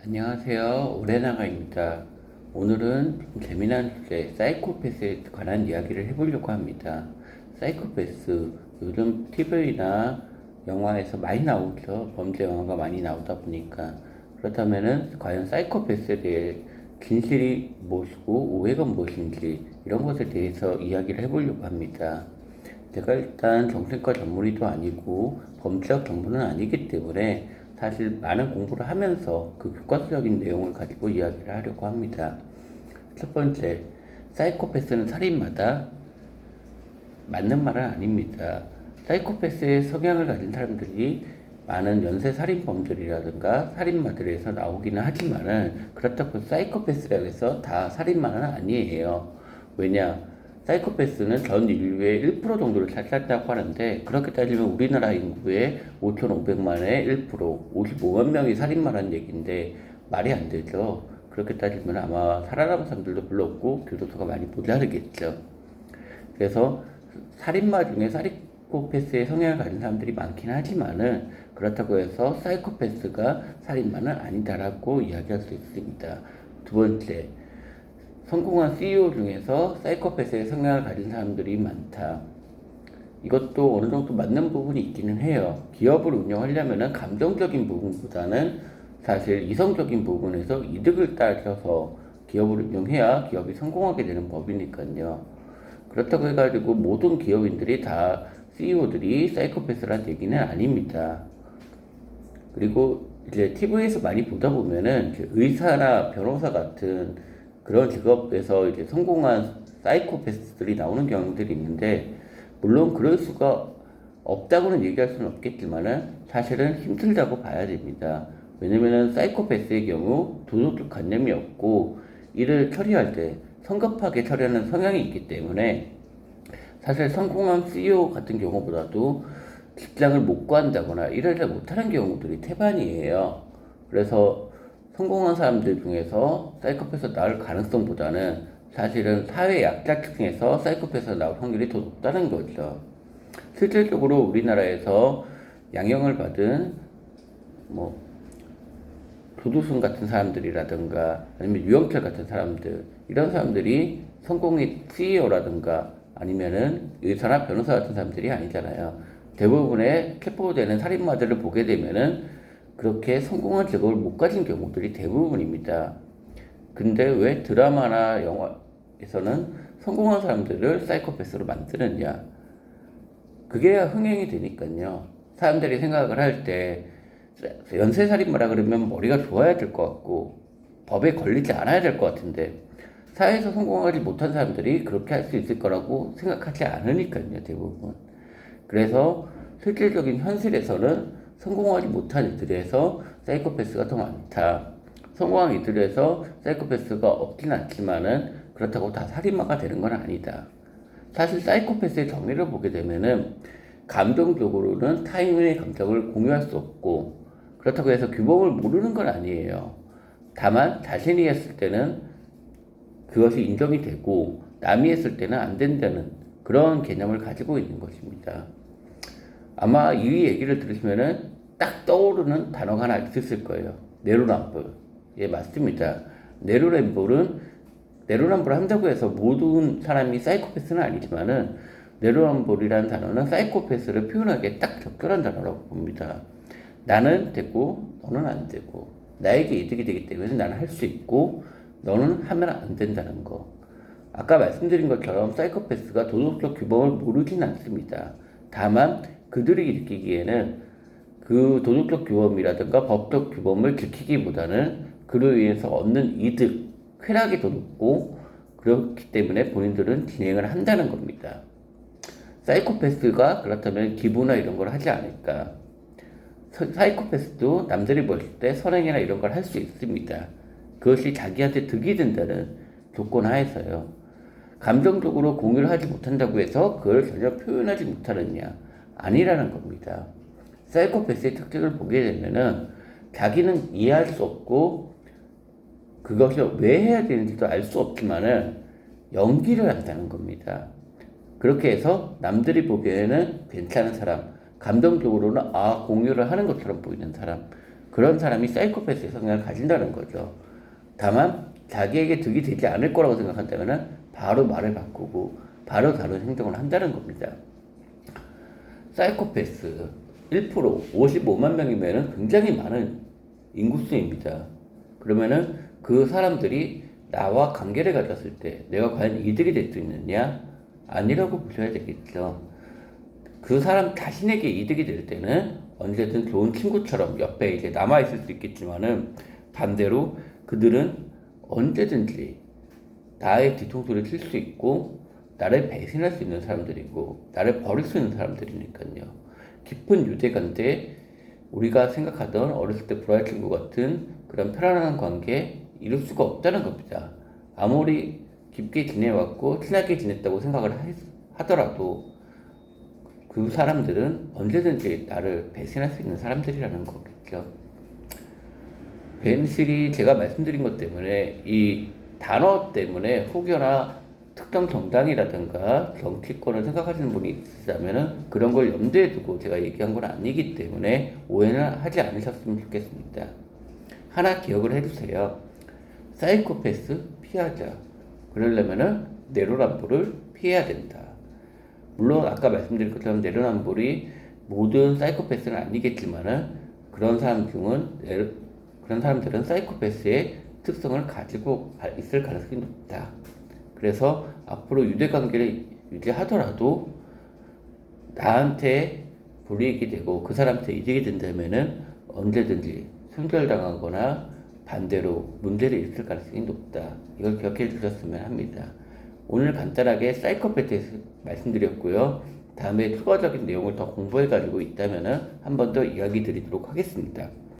안녕하세요. 오레나가입니다. 오늘은 좀 재미난 주제, 사이코패스에 관한 이야기를 해보려고 합니다. 사이코패스, 요즘 TV나 영화에서 많이 나오죠. 범죄 영화가 많이 나오다 보니까. 그렇다면은, 과연 사이코패스에 대해 진실이 무엇이고, 오해가 무엇인지, 이런 것에 대해서 이야기를 해보려고 합니다. 제가 일단 정신과 전문의도 아니고 범죄학 전문은 아니기 때문에 사실 많은 공부를 하면서 그 교과서적인 내용을 가지고 이야기를 하려고 합니다. 첫 번째, 사이코패스는 살인마다? 맞는 말은 아닙니다. 사이코패스의 성향을 가진 사람들이 많은 연쇄 살인범들이라든가 살인마들에서 나오기는 하지만은 그렇다고 사이코패스라고 해서 다 살인마는 아니에요. 왜냐? 사이코패스는 전 인류의 1% 정도를 차지한다고 하는데 그렇게 따지면 우리나라 인구의 5,500만의 1%, 55만 명이 살인마라는 얘기인데 말이 안 되죠. 그렇게 따지면 아마 살아남은 사람들도 별로 없고 교도소가 많이 모자르겠죠. 그래서 살인마 중에 사이코패스의 성향을 가진 사람들이 많긴 하지만은 그렇다고 해서 사이코패스가 살인마는 아니다라고 이야기할 수 있습니다. 두 번째, 성공한 CEO 중에서 사이코패스의 성향을 가진 사람들이 많다. 이것도 어느 정도 맞는 부분이 있기는 해요. 기업을 운영하려면 감정적인 부분보다는 사실 이성적인 부분에서 이득을 따져서 기업을 운영해야 기업이 성공하게 되는 법이니까요. 그렇다고 해가지고 모든 기업인들이 다 CEO들이 사이코패스란 얘기는 아닙니다. 그리고 이제 TV에서 많이 보다 보면은 의사나 변호사 같은 그런 직업에서 이제 성공한 사이코패스들이 나오는 경우들이 있는데, 물론 그럴 수가 없다고는 얘기할 수는 없겠지만은 사실은 힘들다고 봐야 됩니다. 왜냐면은 사이코패스의 경우 도덕적 관념이 없고 이를 처리할 때 성급하게 처리하는 성향이 있기 때문에 사실 성공한 CEO 같은 경우보다도 직장을 못 구한다거나 일을 잘 못하는 경우들이 태반이에요. 그래서 성공한 사람들 중에서 사이코패스 나올 가능성보다는 사실은 사회 약자층에서 사이코패스 나올 확률이 더 높다는 거죠. 실질적으로 우리나라에서 양형을 받은 뭐 조두순 같은 사람들이라든가 아니면 유영철 같은 사람들, 이런 사람들이 성공의 CEO라든가 아니면은 의사나 변호사 같은 사람들이 아니잖아요. 대부분의 체포되는 살인마들을 보게 되면은 그렇게 성공한 직업을 못 가진 경우들이 대부분입니다. 근데 왜 드라마나 영화에서는 성공한 사람들을 사이코패스로 만드느냐? 그게 흥행이 되니까요. 사람들이 생각을 할 때 연쇄살인마라 그러면 머리가 좋아야 될 것 같고 법에 걸리지 않아야 될 것 같은데 사회에서 성공하지 못한 사람들이 그렇게 할 수 있을 거라고 생각하지 않으니까요, 대부분. 그래서 실질적인 현실에서는 성공하지 못한 이들에서 사이코패스가 더 많다. 성공한 이들에서 사이코패스가 없진 않지만은 그렇다고 다 살인마가 되는 건 아니다. 사실 사이코패스의 정의를 보게 되면은 감정적으로는 타인의 감정을 공유할 수 없고 그렇다고 해서 규범을 모르는 건 아니에요. 다만 자신이 했을 때는 그것이 인정이 되고 남이 했을 때는 안 된다는 그런 개념을 가지고 있는 것입니다. 아마 이 얘기를 들으시면은 딱 떠오르는 단어가 하나 있을 거예요. 내로남불. 예, 맞습니다. 내로남불을 한다고 해서 모든 사람이 사이코패스는 아니지만은 내로남불이라는 단어는 사이코패스를 표현하기에 딱 적절한 단어라고 봅니다. 나는 되고 너는 안 되고 나에게 이득이 되기 때문에 나는 할 수 있고 너는 하면 안 된다는 거. 아까 말씀드린 것처럼 사이코패스가 도덕적 규범을 모르진 않습니다. 다만 그들이 느끼기에는 그 도덕적 규범이라든가 법적 규범을 지키기보다는 그로 인해서 얻는 이득, 쾌락이 더 높고 그렇기 때문에 본인들은 진행을 한다는 겁니다. 사이코패스가 그렇다면 기부나 이런 걸 하지 않을까? 사이코패스도 남들이 봤을 때 선행이나 이런 걸 할 수 있습니다. 그것이 자기한테 득이 된다는 조건 하에서요. 감정적으로 공유를 하지 못한다고 해서 그걸 전혀 표현하지 못하느냐? 아니라는 겁니다. 사이코패스의 특징을 보게 되면은 자기는 이해할 수 없고 그것을 왜 해야 되는지도 알 수 없지만은 연기를 한다는 겁니다. 그렇게 해서 남들이 보기에는 괜찮은 사람, 감정적으로는 공유를 하는 것처럼 보이는 사람, 그런 사람이 사이코패스의 성향을 가진다는 거죠. 다만 자기에게 득이 되지 않을 거라고 생각한다면 바로 말을 바꾸고 바로 다른 행동을 한다는 겁니다. 사이코패스 1% 55만 명이면 굉장히 많은 인구수입니다. 그러면은 그 사람들이 나와 관계를 가졌을 때 내가 과연 이득이 될 수 있느냐? 아니라고 보셔야 되겠죠. 그 사람 자신에게 이득이 될 때는 언제든 좋은 친구처럼 옆에 이제 남아있을 수 있겠지만은 반대로 그들은 언제든지 나의 뒤통수를 칠 수 있고 나를 배신할 수 있는 사람들이고 나를 버릴 수 있는 사람들이니까요. 깊은 유대관계 우리가 생각하던 어렸을 때 불알 친구 같은 그런 편안한 관계 이룰 수가 없다는 겁니다. 아무리 깊게 지내왔고 친하게 지냈다고 생각을 하더라도 그 사람들은 언제든지 나를 배신할 수 있는 사람들이라는 거겠죠. 배신이 제가 말씀드린 것 때문에 이 단어 때문에 혹여나 특정 정당이라든가 정치권을 생각하시는 분이 있으시다면 그런 걸 염두에 두고 제가 얘기한 건 아니기 때문에 오해는 하지 않으셨으면 좋겠습니다. 하나 기억을 해주세요. 사이코패스 피하자. 그러려면은 내로남불을 피해야 된다. 물론 아까 말씀드린 것처럼 내로남불이 모든 사이코패스는 아니겠지만은 그런 사람들은 사이코패스의 특성을 가지고 있을 가능성이 높다. 그래서 앞으로 유대관계를 유지하더라도 나한테 불이익이 되고 그 사람한테 이득이 된다면은 언제든지 순결당하거나 반대로 문제를 일으킬 가능성이 높다. 이걸 기억해 주셨으면 합니다. 오늘 간단하게 사이코패스에 말씀드렸고요. 다음에 추가적인 내용을 더 공부해 가지고 있다면은 한 번 더 이야기 드리도록 하겠습니다.